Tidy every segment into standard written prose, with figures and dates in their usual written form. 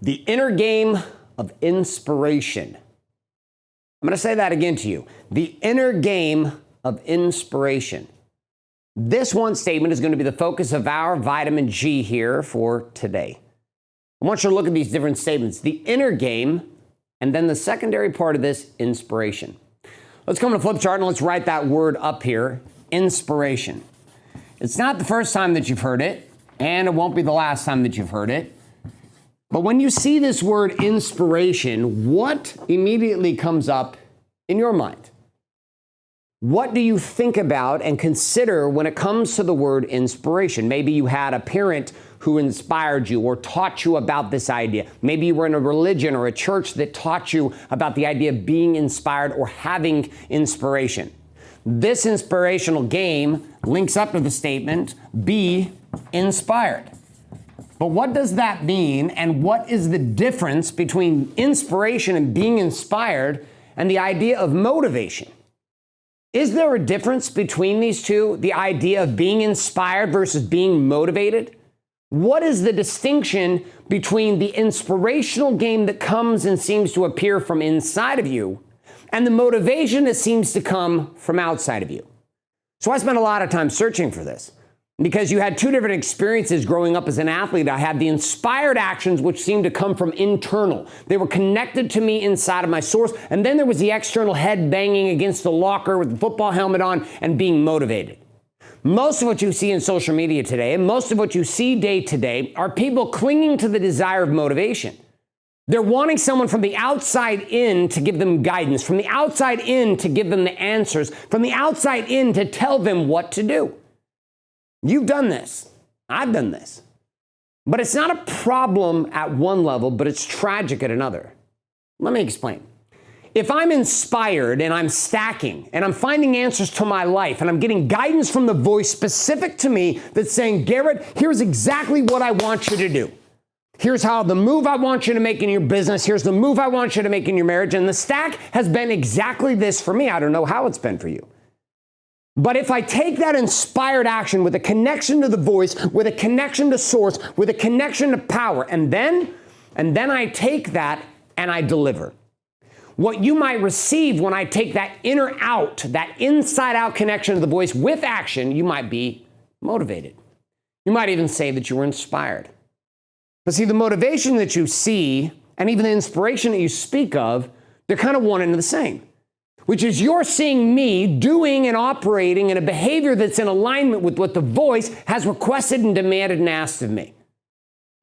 The inner game of inspiration. I'm going to say that again to you. The inner game of inspiration. This one statement is going to be the focus of our vitamin G here for today. I want you to look at these different statements. The inner game, and then the secondary part of this, inspiration. Let's come to flip chart and let's write that word up here, inspiration. It's not the first time that you've heard it, and it won't be the last time that you've heard it. But when you see this word inspiration, what immediately comes up in your mind? What do you think about and consider when it comes to the word inspiration? Maybe you had a parent who inspired you or taught you about this idea. Maybe you were in a religion or a church that taught you about the idea of being inspired or having inspiration. This inspirational game links up to the statement, be inspired. But what does that mean, and what is the difference between inspiration and being inspired and the idea of motivation? Is there a difference between these two, the idea of being inspired versus being motivated? What is the distinction between the inspirational game that comes and seems to appear from inside of you and the motivation that seems to come from outside of you? So I spent a lot of time searching for this. Because you had two different experiences growing up as an athlete. I had the inspired actions, which seemed to come from internal. They were connected to me inside of my source. And then there was the external head banging against the locker with the football helmet on and being motivated. Most of what you see in social media today, and most of what you see day to day, are people clinging to the desire of motivation. They're wanting someone from the outside in to give them guidance, from the outside in to give them the answers, from the outside in to tell them what to do. You've done this. I've done this. But it's not a problem at one level, but it's tragic at another. Let me explain. If I'm inspired and I'm stacking and I'm finding answers to my life and I'm getting guidance from the voice specific to me that's saying, Garrett, here's exactly what I want you to do. Here's how the move I want you to make in your business. Here's the move I want you to make in your marriage. And the stack has been exactly this for me. I don't know how it's been for you. But if I take that inspired action with a connection to the voice, with a connection to source, with a connection to power, and then I take that and I deliver. What you might receive when I take that inner out, that inside out connection to the voice with action, you might be motivated. You might even say that you were inspired. But see, the motivation that you see and even the inspiration that you speak of, they're kind of one and the same. Which is you're seeing me doing and operating in a behavior that's in alignment with what the voice has requested and demanded and asked of me.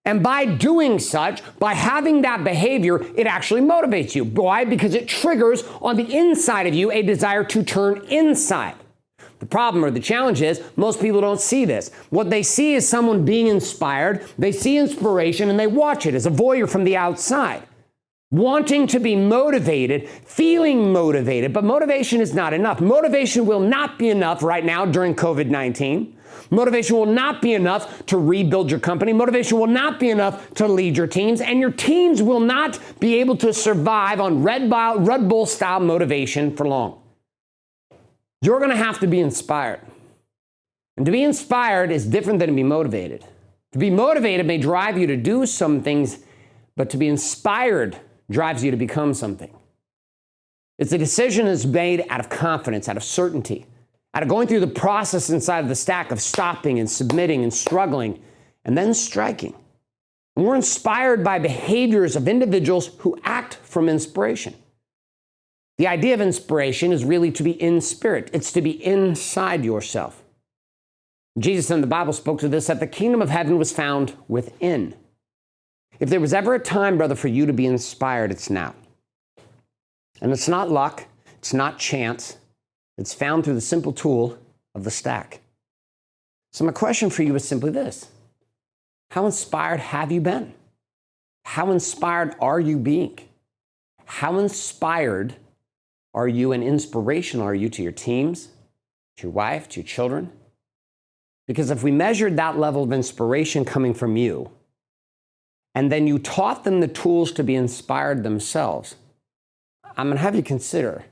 And by doing such, by having that behavior, it actually motivates you. Why? Because it triggers on the inside of you a desire to turn inside. The problem or the challenge is most people don't see this. What they see is someone being inspired, they see inspiration, and they watch it as a voyeur from the outside. Wanting to be motivated, feeling motivated, but motivation is not enough. Motivation will not be enough right now during COVID-19. Motivation will not be enough to rebuild your company. Motivation will not be enough to lead your teams, and your teams will not be able to survive on Red Bull style motivation for long. You're going to have to be inspired. And to be inspired is different than to be motivated. To be motivated may drive you to do some things, but to be inspired drives you to become something. It's a decision that's made out of confidence, out of certainty, out of going through the process inside of the stack of stopping and submitting and struggling and then striking. And we're inspired by behaviors of individuals who act from inspiration. The idea of inspiration is really to be in spirit. It's to be inside yourself. Jesus in the Bible spoke to this, that the kingdom of heaven was found within. If there was ever a time, brother, for you to be inspired, it's now. And it's not luck, it's not chance, it's found through the simple tool of the stack. So my question for you is simply this. How inspired have you been? How inspired are you being? How inspired are you and inspirational are you to your teams, to your wife, to your children? Because if we measured that level of inspiration coming from you, and then you taught them the tools to be inspired themselves, I'm going to have you consider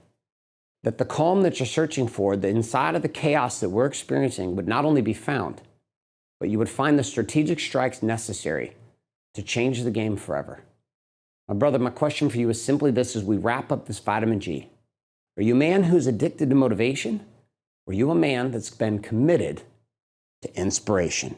that the calm that you're searching for, the inside of the chaos that we're experiencing, would not only be found, but you would find the strategic strikes necessary to change the game forever. My brother, my question for you is simply this as we wrap up this vitamin G. Are you a man who's addicted to motivation? Or are you a man that's been committed to inspiration?